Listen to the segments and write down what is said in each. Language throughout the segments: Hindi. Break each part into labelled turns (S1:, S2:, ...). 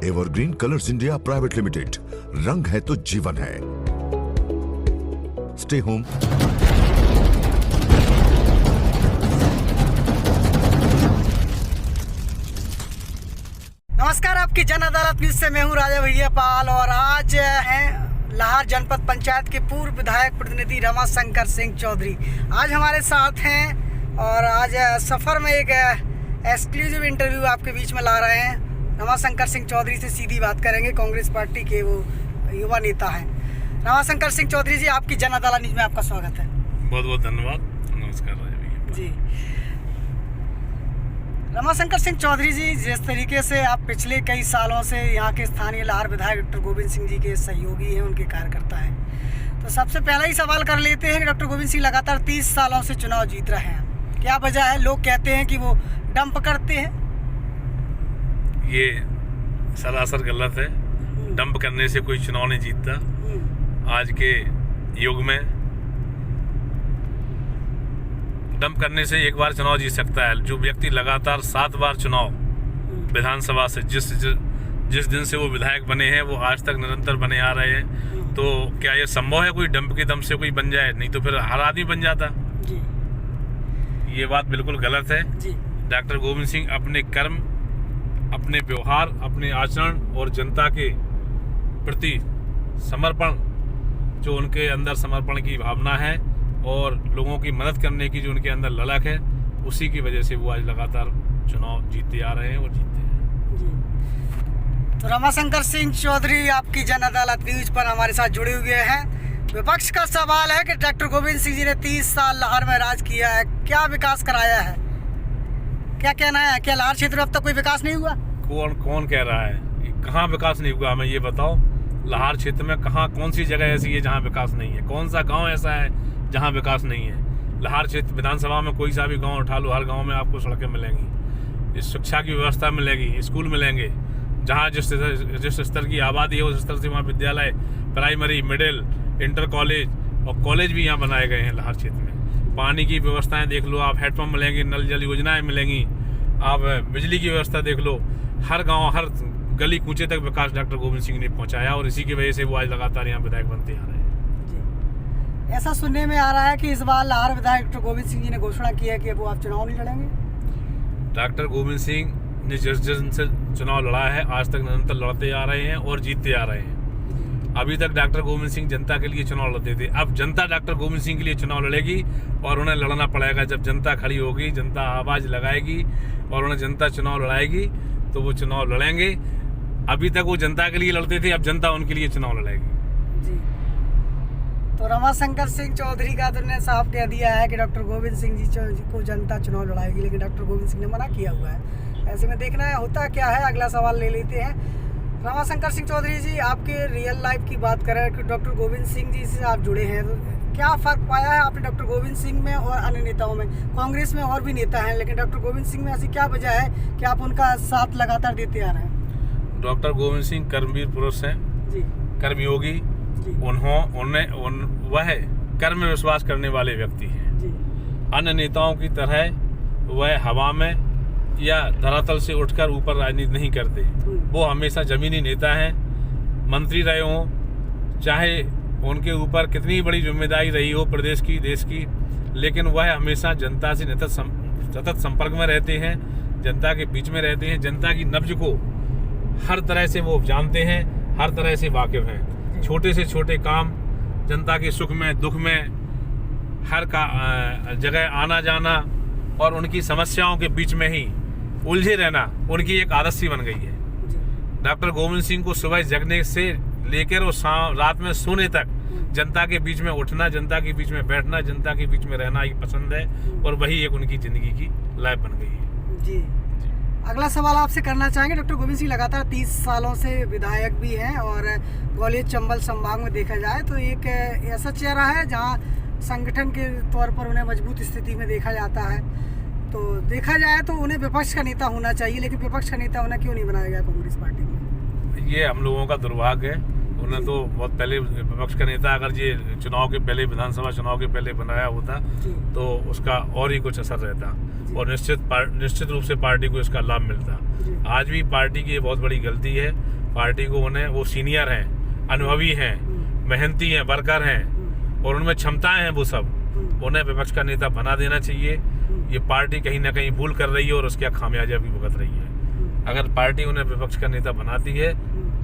S1: Evergreen colours India private limited, रंग है तो जीवन है। Stay home.
S2: नमस्कार, आपकी जन अदालत न्यूज से मैं हूं राजा भैया पाल और आज हैं लाहौर जनपद पंचायत के पूर्व विधायक प्रतिनिधि रमाशंकर सिंह चौधरी। आज हमारे साथ हैं और आज सफ़र में एक एक्सक्लूसिव इंटरव्यू आपके बीच में ला रहे हैं। रमाशंकर सिंह चौधरी से सीधी बात करेंगे। कांग्रेस पार्टी के वो युवा नेता हैं। रमाशंकर सिंह चौधरी जी, आपकी जन अदालत न्यूज में आपका स्वागत है।
S3: बहुत बहुत धन्यवाद। नमस्कार राजा भैया
S2: जी। रमाशंकर सिंह चौधरी जी, जिस तरीके से आप पिछले कई सालों से यहाँ के स्थानीय लाहौर विधायक डॉक्टर गोविंद सिंह जी के सहयोगी हैं, उनके कार्यकर्ता हैं, तो सबसे पहला ही सवाल कर लेते हैं कि डॉक्टर गोविंद सिंह लगातार 30 सालों से चुनाव जीत रहे हैं। क्या वजह है? लोग कहते हैं कि वो डंप करते हैं।
S3: ये सरासर गलत है। डंप करने से कोई चुनाव नहीं जीतता। आज के युग में डंप करने से एक बार चुनाव जीत सकता है। जो व्यक्ति लगातार 7 बार चुनाव विधानसभा से जिस दिन से वो विधायक बने हैं, वो आज तक निरंतर बने आ रहे हैं, तो क्या ये संभव है कोई डंप के दम से कोई बन जाए? नहीं तो फिर हर आदमी बन जाता।
S2: जी।
S3: ये बात बिल्कुल गलत है।
S2: जी।
S3: डॉक्टर गोविंद सिंह अपने कर्म, अपने व्यवहार, अपने आचरण और जनता के प्रति समर्पण, जो उनके अंदर समर्पण की भावना है और लोगों की मदद करने की जो उनके अंदर ललक है, उसी की वजह से वो आज लगातार चुनाव जीतते आ रहे हैं और जीतते हैं।
S2: जी। तो रमाशंकर सिंह चौधरी आपकी जन अदालत न्यूज पर हमारे साथ जुड़े हुए हैं। विपक्ष का सवाल है कि डॉक्टर गोविंद सिंह जी ने 30 साल लाहौर में राज किया है, क्या विकास कराया है? क्या कहना है? क्या लाहौर क्षेत्र में अब तक कोई विकास नहीं हुआ?
S3: कौन कह रहा है? कहाँ विकास नहीं हुआ? हमें ये बताओ, लाहौर क्षेत्र में कौन सी जगह ऐसी है जहाँ विकास नहीं है? कौन सा गांव ऐसा है जहाँ विकास नहीं है? लाहौर क्षेत्र विधानसभा में कोई सा भी गांव उठा लो, हर गांव में आपको सड़कें मिलेंगी, शिक्षा की व्यवस्था मिलेगी, स्कूल मिलेंगे। जहाँ जिस स्तर की आबादी है उस स्तर से वहाँ विद्यालय, प्राइमरी, मिडिल, इंटर कॉलेज और कॉलेज भी यहाँ बनाए गए हैं लाहौर क्षेत्र में। पानी की व्यवस्थाएं देख लो आप, हैंडपम्प मिलेंगे, नल जल योजनाएं मिलेंगी, आप बिजली की व्यवस्था देख लो। हर गांव, हर गली कूचे तक विकास डॉक्टर गोविंद सिंह ने पहुंचाया और इसी की वजह से वो आज लगातार यहाँ विधायक बनते आ रहे हैं।
S2: ऐसा सुनने में आ रहा है कि इस बार लाहौर विधायक डॉक्टर गोविंद सिंह जी ने घोषणा की है कि वो आप चुनाव नहीं लड़ेंगे।
S3: डॉक्टर गोविंद सिंह ने जिस दिन से चुनाव लड़ा है, आज तक निरंतर लड़ते आ रहे हैं और जीतते आ रहे हैं। अभी तक डॉक्टर गोविंद सिंह जनता के लिए चुनाव लड़ते थे। अब जनता डॉक्टर गोविंद सिंह के लिए चुनाव लड़ेगी और उन्हें लड़ना पड़ेगा। जब जनता खड़ी होगी, जनता आवाज़ लगाएगी और उन्हें जनता चुनाव लड़ाएगी, तो वो चुनाव लड़ेंगे। अभी तक वो जनता के लिए लड़ते थे, अब जनता उनके लिए चुनाव लड़ेगी।
S2: जी। तो रमाशंकर सिंह चौधरी का तो ने साफ कह दिया है कि डॉक्टर गोविंद सिंह जी को जनता चुनाव लड़ाएगी, लेकिन डॉक्टर गोविंद सिंह ने मना किया हुआ है। ऐसे में देखना है होता क्या है। अगला सवाल ले लेते हैं। रमाशंकर सिंह चौधरी जी, आपके रियल लाइफ की बात करें कि डॉक्टर गोविंद सिंह जी से आप जुड़े हैं, तो क्या फ़र्क पाया है आपने डॉक्टर गोविंद सिंह में और अन्य नेताओं में? कांग्रेस में और भी नेता हैं, लेकिन डॉक्टर गोविंद सिंह में ऐसी क्या वजह है कि आप उनका साथ लगातार देते आ रहे हैं?
S3: डॉक्टर गोविंद सिंह कर्मवीर पुरुष हैं जी, कर्मयोगी। वह कर्म में विश्वास करने वाले व्यक्ति हैं जी। अन्य नेताओं की तरह वह हवा में या धरातल से उठकर ऊपर राजनीति नहीं करते। वो हमेशा जमीनी नेता हैं। मंत्री रहे हों, चाहे उनके ऊपर कितनी बड़ी जिम्मेदारी रही हो प्रदेश की, देश की, लेकिन वह हमेशा जनता से सतत संपर्क में रहते हैं, जनता के बीच में रहते हैं। जनता की नब्ज को हर तरह से वो जानते हैं, हर तरह से वाकिफ हैं। छोटे से छोटे काम, जनता के सुख में, दुख में, हर जगह आना जाना और उनकी समस्याओं के बीच में ही उलझे रहना उनकी एक आदत सी बन गई है। डॉक्टर गोविंद सिंह को सुबह जगने से लेकर और रात में सोने तक जनता के बीच में उठना, जनता के बीच में बैठना, जनता के बीच में रहना ही पसंद है और वही एक उनकी जिंदगी की लाइफ बन गई है। जी।
S2: अगला सवाल आपसे करना चाहेंगे। डॉक्टर गोविंद सिंह लगातार 30 सालों से विधायक भी हैं और ग्वालियर चंबल संभाग में देखा जाए तो एक ऐसा चेहरा है जहां संगठन के तौर पर उन्हें मजबूत स्थिति में देखा जाता है। तो देखा जाए तो उन्हें विपक्ष का नेता होना चाहिए, लेकिन विपक्ष का नेता उन्हें क्यों नहीं बनाया गया कांग्रेस पार्टी में?
S3: ये हम लोगों का दुर्भाग्य है। उन्हें तो बहुत पहले विपक्ष का नेता अगर ये चुनाव के पहले, विधानसभा चुनाव के पहले बनाया होता तो उसका और ही कुछ असर रहता और निश्चित रूप से पार्टी को इसका लाभ मिलता। आज भी पार्टी की ये बहुत बड़ी गलती है पार्टी को उन्हें, वो सीनियर हैं, अनुभवी हैं, मेहनती हैं, वर्कर हैं और उनमें क्षमताएं हैं, वो सब उन्हें विपक्ष का नेता बना देना चाहिए। ये पार्टी कहीं ना कहीं भूल कर रही है और उसकी खामियाजा भी भुगत रही है। अगर पार्टी उन्हें विपक्ष का नेता बनाती है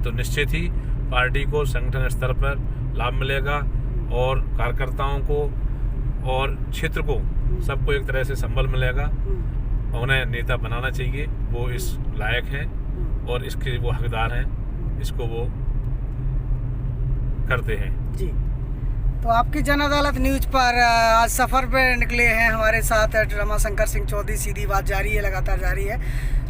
S3: तो निश्चित ही पार्टी को संगठन स्तर पर लाभ मिलेगा और कार्यकर्ताओं को और क्षेत्र को सबको एक तरह से संबल मिलेगा। उन्हें नेता बनाना चाहिए, वो इस लायक हैं और इसके वो हकदार हैं, इसको वो करते हैं
S2: जी। तो आपकी जन अदालत न्यूज पर आज सफ़र पे निकले हैं हमारे साथ रमाशंकर सिंह चौधरी। सीधी बात जारी है, लगातार जारी है।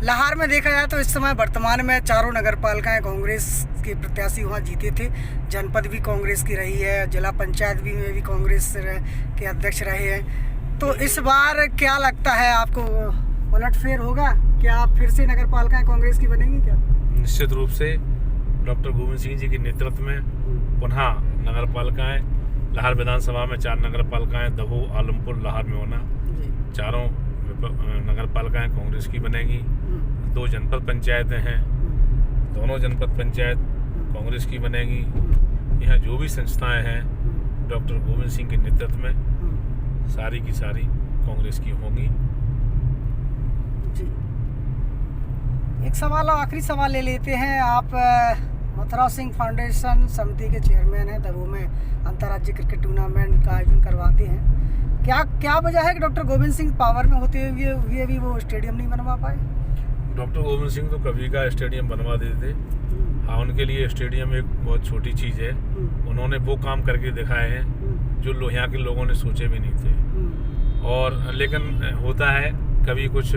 S2: लाहौर में देखा जाए तो इस समय वर्तमान में चारों नगर पालिकाएँ कांग्रेस के प्रत्याशी वहाँ जीते थे। जनपद भी कांग्रेस की रही है, जिला पंचायत में भी कांग्रेस के अध्यक्ष रहे हैं। तो इस बार क्या लगता है आपको, उलटफेर होगा क्या? आप फिर से नगर पालिकाएँ कांग्रेस की बनेंगी क्या?
S3: निश्चित रूप से डॉक्टर गोविंद सिंह जी के नेतृत्व में पुनः नगर पालिकाएँ, लाहौर विधानसभा में 4 नगर पालिकाएँ, दमोह, आलमपुर, लाहौर में होना, चारों नगर पालिकाएँ कांग्रेस की बनेगी। 2 जनपद पंचायतें हैं, दोनों जनपद पंचायत कांग्रेस की बनेगी। यहाँ जो भी संस्थाएं हैं डॉक्टर गोविंद सिंह के नेतृत्व में सारी की सारी कांग्रेस की होंगी।
S2: जी, एक सवाल और आखिरी सवाल ले लेते हैं। आप मथुरा सिंह फाउंडेशन समिति के चेयरमैन हैं, दमोह में अंतर्राज्यीय क्रिकेट टूर्नामेंट का आयोजन करवाते हैं। क्या वजह है कि डॉक्टर गोविंद सिंह पावर में होते हुए भी वो स्टेडियम नहीं बनवा पाए?
S3: डॉक्टर गोविंद सिंह तो कभी का स्टेडियम बनवा देते। हाँ, उनके लिए स्टेडियम एक बहुत छोटी चीज़ है। उन्होंने वो काम करके दिखाए हैं जो यहाँ के लोगों ने सोचे भी नहीं थे। और लेकिन होता है कभी कुछ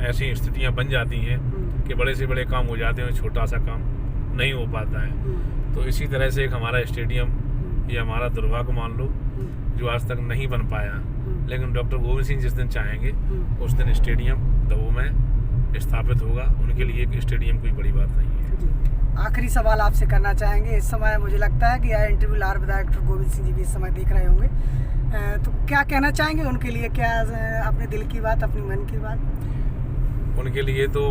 S3: ऐसी स्थितियाँ बन जाती हैं कि बड़े से बड़े काम हो जाते हैं, छोटा सा काम नहीं हो पाता है। तो इसी तरह से एक हमारा स्टेडियम, ये हमारा दुर्भाग्य मान लो, जो आज तक नहीं बन पाया। लेकिन डॉक्टर गोविंद सिंह जिस दिन चाहेंगे उस दिन स्टेडियम दमोह में स्थापित होगा। उनके लिए एक स्टेडियम कोई बड़ी बात नहीं है।
S2: आखिरी सवाल आपसे करना चाहेंगे। इस समय मुझे लगता है कि यह इंटरव्यू लाहौर विधायक डॉक्टर गोविंद सिंह जी भी इस समय देख रहे होंगे, तो क्या कहना चाहेंगे उनके लिए? क्या अपने दिल की बात, अपनी मन की बात?
S3: उनके लिए तो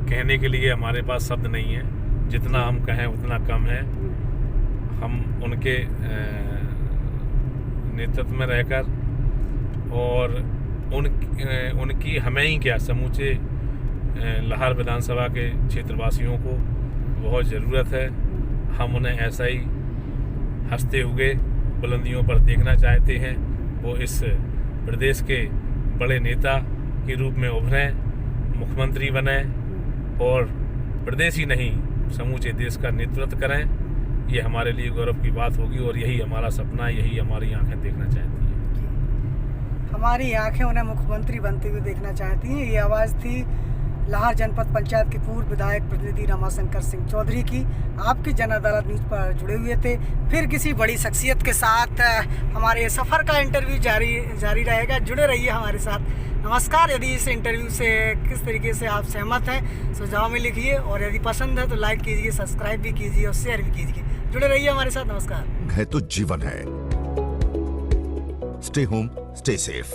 S3: कहने के लिए हमारे पास शब्द नहीं है। जितना हम कहें उतना कम है। हम उनके नेतृत्व में रहकर और उनकी हमें ही क्या, समूचे लाहौर विधानसभा के क्षेत्रवासियों को बहुत ज़रूरत है। हम उन्हें ऐसा ही हंसते हुए बुलंदियों पर देखना चाहते हैं। वो इस प्रदेश के बड़े नेता के रूप में उभरें, मुख्यमंत्री बने और प्रदेश ही नहीं समूचे देश का नेतृत्व करें। ये हमारे लिए गौरव की बात होगी और यही हमारा सपना है, यही हमारी आंखें देखना चाहती हैं।
S2: हमारी आंखें उन्हें मुख्यमंत्री बनते हुए देखना चाहती हैं। ये आवाज़ थी लाहौर जनपद पंचायत के पूर्व विधायक प्रतिनिधि रमाशंकर सिंह चौधरी की। आपकी जन अदालत न्यूज़ पर जुड़े हुए थे। फिर किसी बड़ी शख्सियत के साथ हमारे सफ़र का इंटरव्यू जारी रहेगा। जुड़े रहिए हमारे साथ। नमस्कार। यदि इस इंटरव्यू से किस तरीके से आप सहमत हैं सुझाव में लिखिए, और यदि पसंद है तो लाइक कीजिए, सब्सक्राइब भी कीजिए और शेयर भी कीजिए। जुड़े रहिए हमारे साथ। नमस्कार।
S1: है तो जीवन है। Stay home, stay safe.